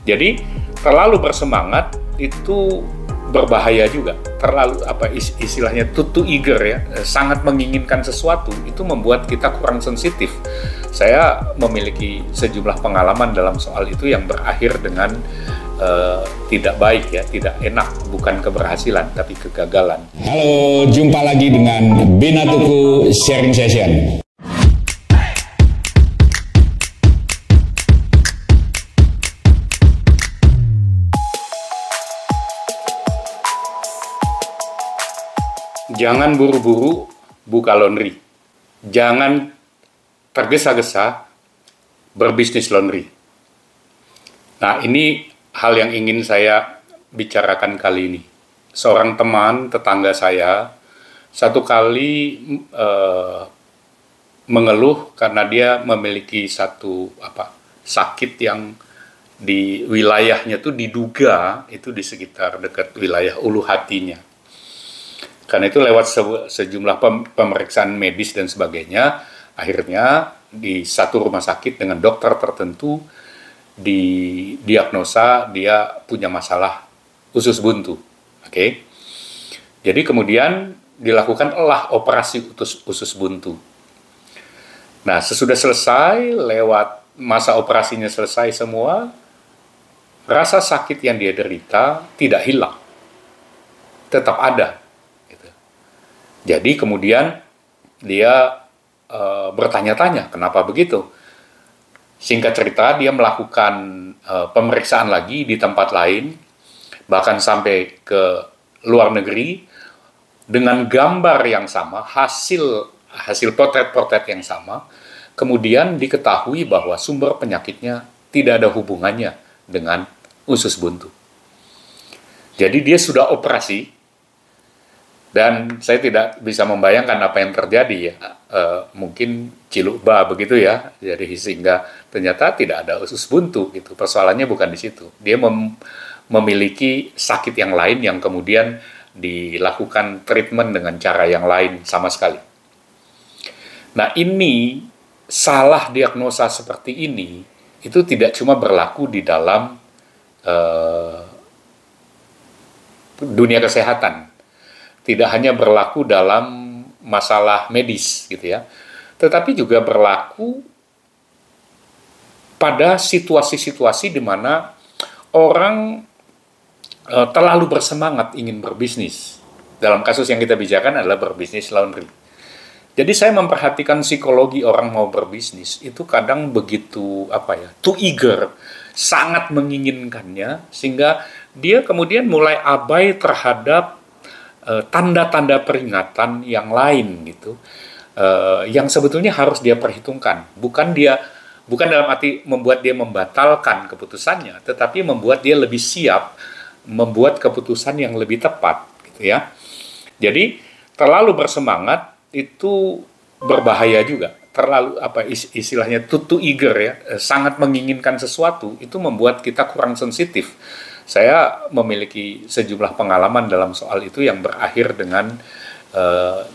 Jadi terlalu bersemangat itu berbahaya juga. Terlalu istilahnya too eager ya, sangat menginginkan sesuatu itu membuat kita kurang sensitif. Saya memiliki sejumlah pengalaman dalam soal itu yang berakhir dengan tidak baik ya, tidak enak, bukan keberhasilan tapi kegagalan. Halo, jumpa lagi dengan Binatuku Sharing Session. Jangan buru-buru buka laundry. Jangan tergesa-gesa berbisnis laundry. Nah, ini hal yang ingin saya bicarakan kali ini. Seorang teman tetangga saya satu kali mengeluh karena dia memiliki satu sakit yang di wilayahnya tuh diduga itu di sekitar dekat wilayah ulu hatinya. Karena itu lewat sejumlah pemeriksaan medis dan sebagainya, akhirnya di satu rumah sakit dengan dokter tertentu didiagnosa dia punya masalah usus buntu. Oke. Jadi kemudian dilakukanlah operasi usus buntu. Nah, sesudah selesai, lewat masa operasinya selesai semua, rasa sakit yang dia derita tidak hilang. Tetap ada. Jadi kemudian dia bertanya-tanya, kenapa begitu? Singkat cerita, dia melakukan pemeriksaan lagi di tempat lain, bahkan sampai ke luar negeri, dengan gambar yang sama, hasil potret-potret yang sama, kemudian diketahui bahwa sumber penyakitnya tidak ada hubungannya dengan usus buntu. Jadi dia sudah operasi, dan saya tidak bisa membayangkan apa yang terjadi ya, mungkin cilukba begitu ya, jadi sehingga ternyata tidak ada usus buntu gitu. Persoalannya bukan di situ. Dia memiliki sakit yang lain yang kemudian dilakukan treatment dengan cara yang lain sama sekali. Nah, ini salah diagnosa seperti ini itu tidak cuma berlaku di dalam dunia kesehatan. Tidak hanya berlaku dalam masalah medis gitu ya, tetapi juga berlaku pada situasi-situasi di mana orang terlalu bersemangat ingin berbisnis. Dalam kasus yang kita bicarakan adalah berbisnis laundry. Jadi saya memperhatikan psikologi orang mau berbisnis itu kadang begitu too eager, sangat menginginkannya sehingga dia kemudian mulai abai terhadap tanda-tanda peringatan yang lain gitu, yang sebetulnya harus dia perhitungkan. Bukan dalam arti membuat dia membatalkan keputusannya, tetapi membuat dia lebih siap membuat keputusan yang lebih tepat gitu ya. Jadi terlalu bersemangat itu berbahaya juga. Terlalu istilahnya too eager ya, sangat menginginkan sesuatu itu membuat kita kurang sensitif. Saya memiliki sejumlah pengalaman dalam soal itu yang berakhir dengan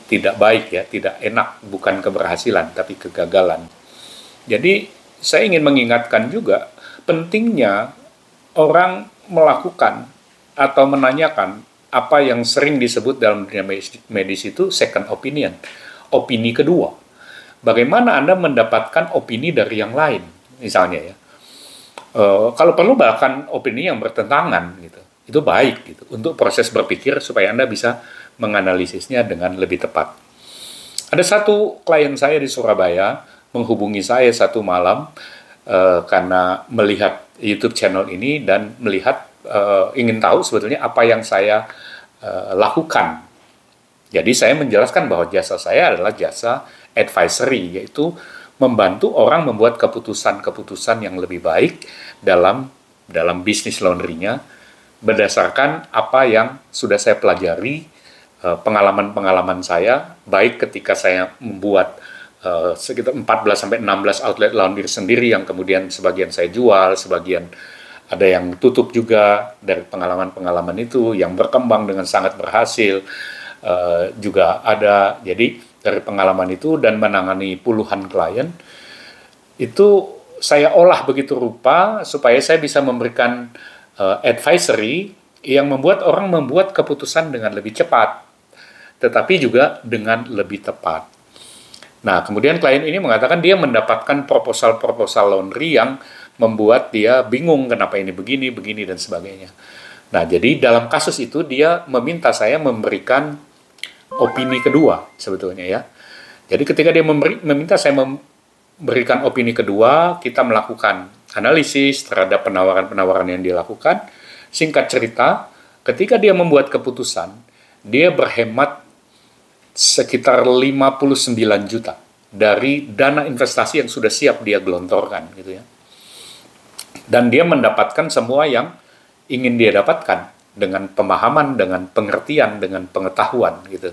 tidak baik ya, tidak enak, bukan keberhasilan tapi kegagalan. Jadi saya ingin mengingatkan juga pentingnya orang melakukan atau menanyakan apa yang sering disebut dalam dunia medis itu second opinion, opini kedua. Bagaimana Anda mendapatkan opini dari yang lain, misalnya ya. Kalau perlu bahkan opini yang bertentangan gitu, itu baik gitu untuk proses berpikir supaya Anda bisa menganalisisnya dengan lebih tepat. Ada satu klien saya di Surabaya menghubungi saya satu malam karena melihat YouTube channel ini dan melihat ingin tahu sebetulnya apa yang saya lakukan. Jadi saya menjelaskan bahwa jasa saya adalah jasa advisory, yaitu membantu orang membuat keputusan-keputusan yang lebih baik dalam bisnis laundry-nya berdasarkan apa yang sudah saya pelajari, pengalaman-pengalaman saya, baik ketika saya membuat sekitar 14-16 outlet laundry sendiri yang kemudian sebagian saya jual, sebagian ada yang tutup juga dari pengalaman-pengalaman itu yang berkembang dengan sangat berhasil, juga ada. Jadi dari pengalaman itu dan menangani puluhan klien, itu saya olah begitu rupa supaya saya bisa memberikan advisory yang membuat orang membuat keputusan dengan lebih cepat, tetapi juga dengan lebih tepat. Nah, kemudian klien ini mengatakan dia mendapatkan proposal-proposal laundry yang membuat dia bingung kenapa ini begini, dan sebagainya. Nah, jadi dalam kasus itu dia meminta saya memberikan opini kedua sebetulnya ya. Jadi ketika dia meminta saya memberikan opini kedua, kita melakukan analisis terhadap penawaran-penawaran yang dia lakukan. Singkat cerita, ketika dia membuat keputusan, dia berhemat sekitar 59 juta dari dana investasi yang sudah siap dia gelontorkan gitu ya. Dan dia mendapatkan semua yang ingin dia dapatkan dengan pemahaman, dengan pengertian, dengan pengetahuan gitu.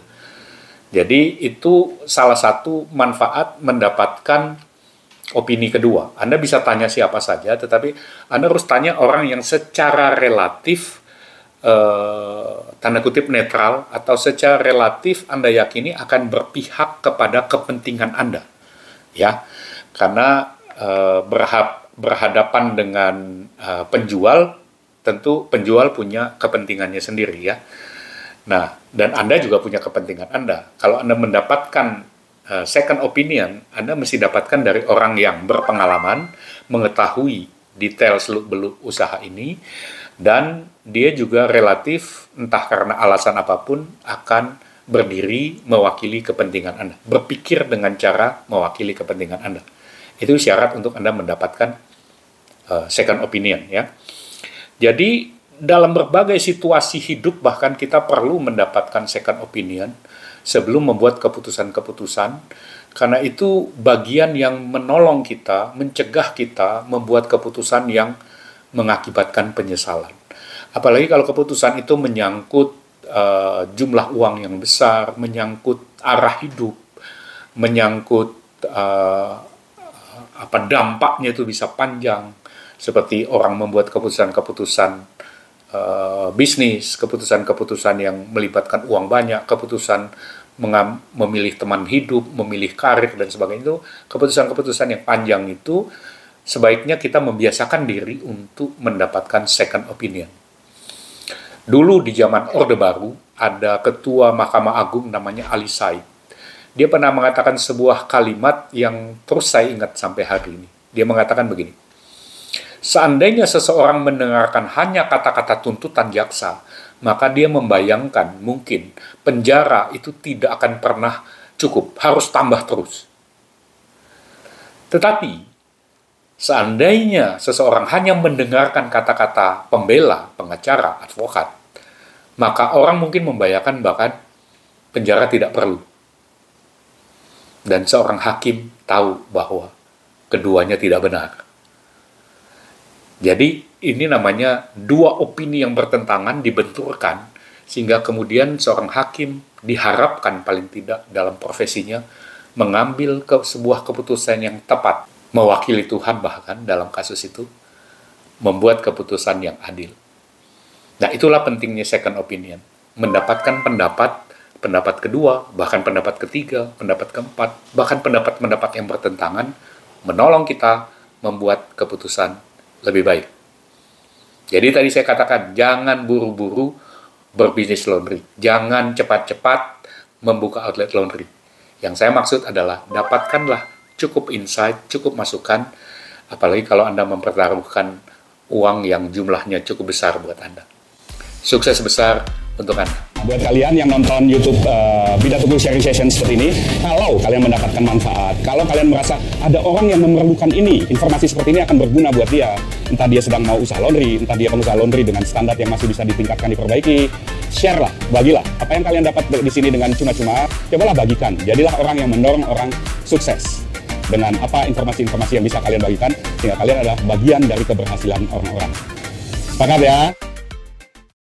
Jadi itu salah satu manfaat mendapatkan opini kedua. Anda bisa tanya siapa saja, tetapi Anda harus tanya orang yang secara relatif tanda kutip netral atau secara relatif Anda yakini akan berpihak kepada kepentingan Anda, ya, karena berhadapan dengan penjual, tentu penjual punya kepentingannya sendiri ya. Nah, dan Anda juga punya kepentingan Anda. Kalau Anda mendapatkan second opinion, Anda mesti dapatkan dari orang yang berpengalaman, mengetahui detail seluk-beluk usaha ini, dan dia juga relatif, entah karena alasan apapun, akan berdiri mewakili kepentingan Anda. Berpikir dengan cara mewakili kepentingan Anda. Itu syarat untuk Anda mendapatkan second opinion ya. Jadi dalam berbagai situasi hidup bahkan kita perlu mendapatkan second opinion sebelum membuat keputusan-keputusan, karena itu bagian yang menolong kita, mencegah kita membuat keputusan yang mengakibatkan penyesalan. Apalagi kalau keputusan itu menyangkut jumlah uang yang besar, menyangkut arah hidup, menyangkut dampaknya itu bisa panjang, seperti orang membuat keputusan-keputusan bisnis, keputusan-keputusan yang melibatkan uang banyak, keputusan memilih teman hidup, memilih karir, dan sebagainya. Itu keputusan-keputusan yang panjang itu sebaiknya kita membiasakan diri untuk mendapatkan second opinion. Dulu di zaman Orde Baru, ada ketua Mahkamah Agung namanya Ali Said. Dia pernah mengatakan sebuah kalimat yang terus saya ingat sampai hari ini. Dia mengatakan begini, seandainya seseorang mendengarkan hanya kata-kata tuntutan jaksa, maka dia membayangkan mungkin penjara itu tidak akan pernah cukup, harus tambah terus. Tetapi, seandainya seseorang hanya mendengarkan kata-kata pembela, pengacara, advokat, maka orang mungkin membayangkan bahkan penjara tidak perlu. Dan seorang hakim tahu bahwa keduanya tidak benar. Jadi ini namanya dua opini yang bertentangan dibenturkan, sehingga kemudian seorang hakim diharapkan paling tidak dalam profesinya mengambil sebuah keputusan yang tepat, mewakili Tuhan bahkan dalam kasus itu, membuat keputusan yang adil. Nah, itulah pentingnya second opinion, mendapatkan pendapat kedua, bahkan pendapat ketiga, pendapat keempat, bahkan pendapat-pendapat yang bertentangan, menolong kita membuat keputusan lebih baik. Jadi tadi saya katakan, jangan buru-buru berbisnis laundry. Jangan cepat-cepat membuka outlet laundry. Yang saya maksud adalah, dapatkanlah cukup insight, cukup masukan, apalagi kalau Anda mempertaruhkan uang yang jumlahnya cukup besar buat Anda. Sukses besar untuk Anda. Buat kalian yang nonton YouTube Bina Teguh Sharing Session seperti ini, kalau kalian mendapatkan manfaat, kalau kalian merasa ada orang yang memerlukan ini, informasi seperti ini akan berguna buat dia. Entah dia sedang mau usaha laundry, entah dia pengusaha laundry dengan standar yang masih bisa ditingkatkan, diperbaiki, share lah, bagilah. Apa yang kalian dapat di sini dengan cuma-cuma, cobalah bagikan. Jadilah orang yang mendorong orang sukses. Dengan apa informasi-informasi yang bisa kalian bagikan, sehingga kalian adalah bagian dari keberhasilan orang-orang. Sepakat ya?